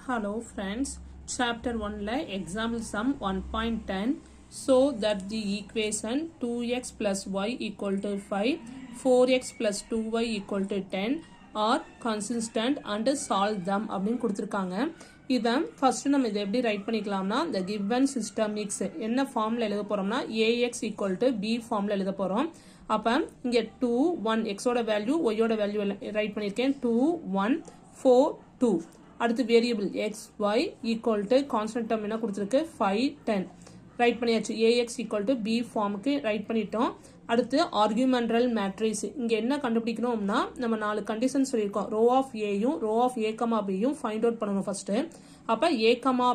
Hello friends, chapter 1 la example sum 1.10 so that the equation 2x plus y equal to 5, 4x plus 2y equal to 10 are consistent and solve them அப்படின்னு கொடுத்திருக்காங்க. இதை first நம்ம இதை எப்படி right பண்ணிக்கலாம்னா the given system x என்ன ஃபார்ம்ல எழுத போறோம்னா ax equal to b ஃபார்ம்ல எழுத போறோம். அப்ப இங்க 2 1 x ஓட வேல்யூ y ஓட வேல்யூ ரைட் பண்ணிருக்கேன் 2 1 4 2 அடுத்து variable x y equal to constant term என்ன கொடுத்திருக்கு 5 10 ரைட் பண்ணியாச்சு ax equal to b ஃபார்முக்கு ரைட் பண்ணிட்டோம். அடுத்து ஆர்குமெண்டல் மேட்ரிக்ஸ் இங்க என்ன கண்டுபிடிக்கணும்னா நம்ம நாலு கண்டிஷன் சொல்லியிருக்கோம் ரோ ஆஃப் ஏயும் ரோ ஆஃப் a, bயும் ஃபைண்ட் அவுட் பண்ணணும் ஃபர்ஸ்ட். அப்ப a,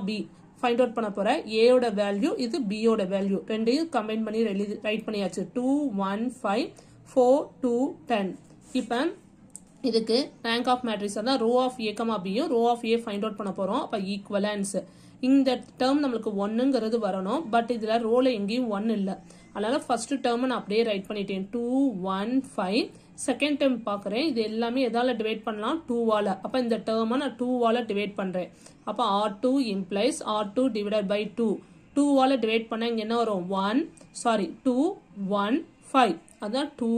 b ஃபைண்ட் அவுட் பண்ண போற a ஓட வேல்யூ இது b ஓட வேல்யூ ரெண்டையும் கம்பைன் பண்ணி ரைட் பண்ணியாச்சு 2 1 5 4 2 10. இப்ப இதுக்கு ரேங்க் ஆஃப் மேட்ரிக்ஸ் தான் ரோ ஆஃப் a, bயும் row of a find out பண்ண போறோம். அப்ப ஈக்குவலன்ஸ் இந்த டேர்ம் நம்மளுக்கு 1ங்கிறது வரணும். பட் இதுல ரோல எங்கேயும் 1 இல்ல. அதனால ஃபர்ஸ்ட் டேர்ம் நான் அப்படியே ரைட் பண்ணிட்டேன் 2 1 5. செகண்ட் டேர்ம் பாக்குறேன் இது எல்லாமே எதால டிவைட் பண்ணலாம் 2 வால. அப்ப இந்த டேர்மை நான் 2 வால டிவைட் பண்றேன். அப்ப r2 implies r2 divided by 2. 2 வால divide பண்ணா இங்க என்ன வரும் 2 1 5. அதான் 2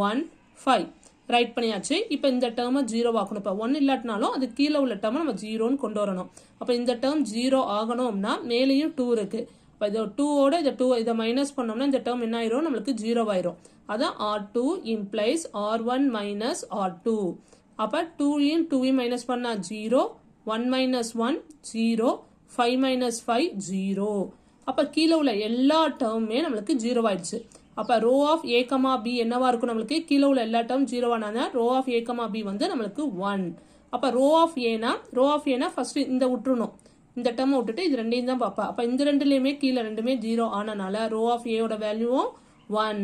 1 5 ரைட் பண்ணியாச்சு. இப்ப இந்த டேர்மை 0 ஆக்கணும். இப்ப 1 இல்லாட்டினாலும் அது கீழே உள்ள டேர்மை நம்ம 0ன்னு கொண்டு வரணும். அப்ப இந்த டேர்ம் 0 ஆகணும்னா மேலேயும் 2 இருக்கு. அப்ப இது 2 ஓட இதை மைனஸ் பண்ணோம்னா இந்த டேர்ம் என்ன ஆயிரும் நம்மளுக்கு 0 ஆயிரும். அதான் r2 implies r1 minus r2. அப்ப 2யும் 2யும் மைனஸ் பண்ணா 0 1 minus 1 0 5 minus 5 0. அப்ப கீழே உள்ள எல்லா டேர்மே நம்மளுக்கு 0 ஆயிடுச்சு. அப்ப ரோ ஆஃப் a, b என்னவா இருக்கும் நம்மளுக்கு கீழே உள்ள எல்லா டேர்ம் 0 ஆனா ரோ ஆஃப் a, b வந்து நம்மளுக்கு 1. அப்ப ரோ ஆஃப் ஏனா ஃபர்ஸ்ட் இந்த விட்டுறணும். இந்த டேர்மை விட்டுட்டு இது ரெண்டையும் தான் பாப்பா. அப்ப இந்த ரெண்டுலயுமே கீழே ரெண்டுமே 0 ஆனனால ரோ ஆஃப் a ஓட வேல்யூவும் 1.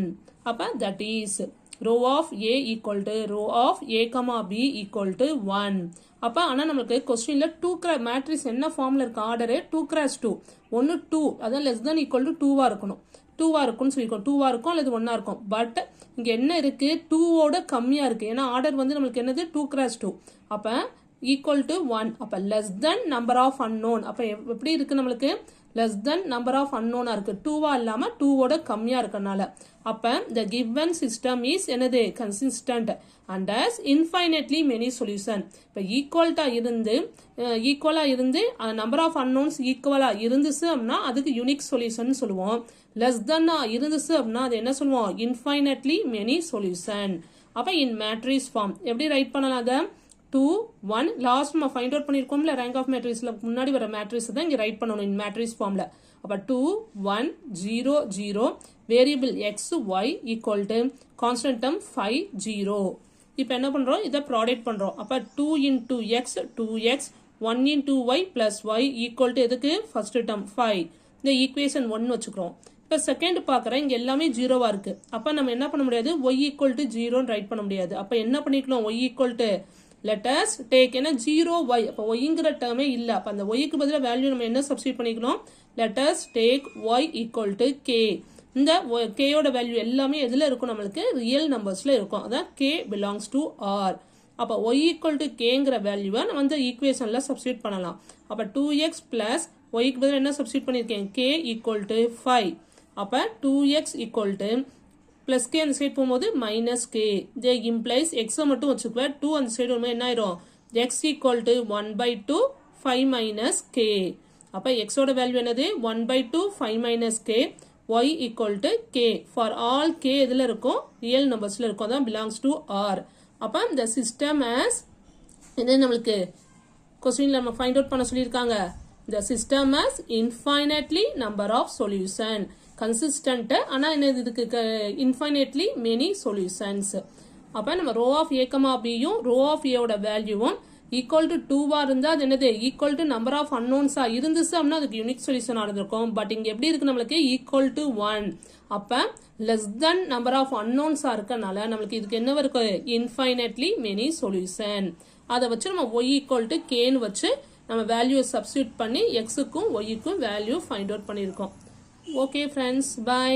அப்ப that is row of a equal to row of a, b equal to 1. அப்ப ஆனா நமக்கு क्वेश्चनல 2 மேட்ரிக்ஸ் என்ன ஃபார்ம்ல இருக்கு ஆர்டர் 2x2 ஒன்னு 2 அதான் லெஸ் தென் ஈக்குவல் டு 2வா இருக்கணும். 2வா இருக்கும்னு சொல்லிருக்கோம் 2வா இருக்கும் அல்லது 1ஆ இருக்கும். பட் இங்க என்ன இருக்கு 2 ஓட கம்மியா இருக்கு. ஏன்னா ஆர்டர் வந்து நமக்கு என்னது 2x2. அப்ப ஈக்குவல் டு 1. அப்ப less than number of unknown. அப்ப எப்படி இருக்கு நம்மளுக்கு லெஸ் தென் நம்பர் ஆஃப் அன்னோனா இருக்கு 2வா இல்லாம 2 ஓட கம்மியா இருக்கனால. அப்ப the given system is என்னது consistent and has infinitely many solution. இப்ப ஈக்குவலா இருந்து நம்பர் ஆஃப் அன்னோன்ஸ் ஈக்குவலா இருந்துச்சு அப்படின்னா அதுக்கு யூனிக் சொல்யூஷன் சொல்லுவோம். லெஸ் தென் இருந்துச்சு அப்படின்னா அது என்ன சொல்லுவோம் infinitely many solution. அப்ப in matrix form எப்படி ரைட் பண்ணலாம் அதை 2 1 லாஸ்ட் நம்ம ஃபைண்ட் அவுட் பண்ணிருக்கோம்ல ரேங்க் ஆஃப் மேட்ரிக்ஸ்ல முன்னாடி வர மேட்ரிக்ஸ் தான் இங்க ரைட் பண்ணணும் இன் மேட்ரிக்ஸ் ஃபார்ம்ல. அப்ப 2 1 0 0 variable x y equal to constant term 5 0. இப்போ என்ன பண்றோம் இத ப்ராடக்ட் பண்றோம். அப்ப 2 into x 2x 1 into y plus y equal to எதுக்கு ஃபர்ஸ்ட் டேர்ம் 5. இந்த ஈக்குவேஷன் 1 வச்சுக்கிறோம். இப்ப செகண்ட் பாக்குறேன் இங்க எல்லாமே 0வா இருக்கு. அப்ப நம்ம என்ன பண்ண முடியாது y equal to 0 ன்னு ரைட் பண்ண முடியாது. அப்ப என்ன பண்ணிக்கலாம் y equal to let us take என்ன 0y. அப்ப yங்கிற டேர்மே இல்ல. அப்ப அந்த yக்கு பதிலா வேல்யூ நம்ம என்ன சப்ஸ்டிட்யூட் பண்ணிக்கணும் let us take y equal to k. இந்த k ஓட வேல்யூ எல்லாமே எதுல இருக்கும் நம்மளுக்கு ரியல் நம்பர்ஸ்ல இருக்கும். அதான் k belongs to r. அப்ப y equal to kங்கிற வேல்யூவை நம்ம இந்த ஈக்குவேஷன்ல சப்ஸ்டிட்யூட் பண்ணலாம். அப்ப 2x plus yக்கு பதிலா என்ன சப்ஸ்டிட்யூட் பண்ணிருக்கேன் k equal to 5. அப்ப 2x equal to plus K அந்த சைடு போகும்போது மைனஸ் கே. இது இம்ப்ளைஸ் எக்ஸை மட்டும் வச்சுக்குவேன் 2 அந்த சைடு வரும்போது என்ன ஆயிரும் X equal to 1/2 5 minus K. அப்ப எக்ஸோட வேல்யூ என்னது 1/2 5 minus K. Y equal to K for all K எதுல இருக்கும் ரியல் நம்பர்ஸ்ல இருக்கும். அதான் பிலாங்ஸ் டு ஆர். அப்ப இந்த சிஸ்டம் ஆஸ் என்ன நம்மளுக்கு கொஸ்டின்ல நம்ம ஃபைண்ட் அவுட் பண்ண சொல்லியிருக்காங்க the system has infinitely number of solution. consistent ஆனா என்ன இதுக்கு infinitely many solutions. அப்ப நம்ம ரோ ஆஃப் a, bயும் ரோ ஆஃப் a ஓட வேல்யூவும் ஈக்குவல் டு 2வா இருந்தா அது என்னது ஈக்குவல் டு நம்பர் ஆஃப் அன்னோன்ஸா இருந்துச்சு அப்படின்னா அதுக்கு யூனிக் சொல்யூஷன் இருந்திருக்கும். பட் இங்க எப்படி இருக்கு நம்மளுக்கு ஈக்குவல் டு 1. அப்ப லெஸ் தென் நம்பர் ஆஃப் அன்னோன்ஸா இருக்கனால நம்மளுக்கு இதுக்கு என்ன இருக்கு infinitely many solution. அதை வச்சு நம்ம y ஈக்குவல் டு kன்னு வச்சு நம்ம வேல்யூ சப்ஸ்டிட்யூட் பண்ணி xக்கும் yக்கும் வேல்யூ ஃபைண்ட் அவுட் பண்ணிருக்கோம். Okay friends by.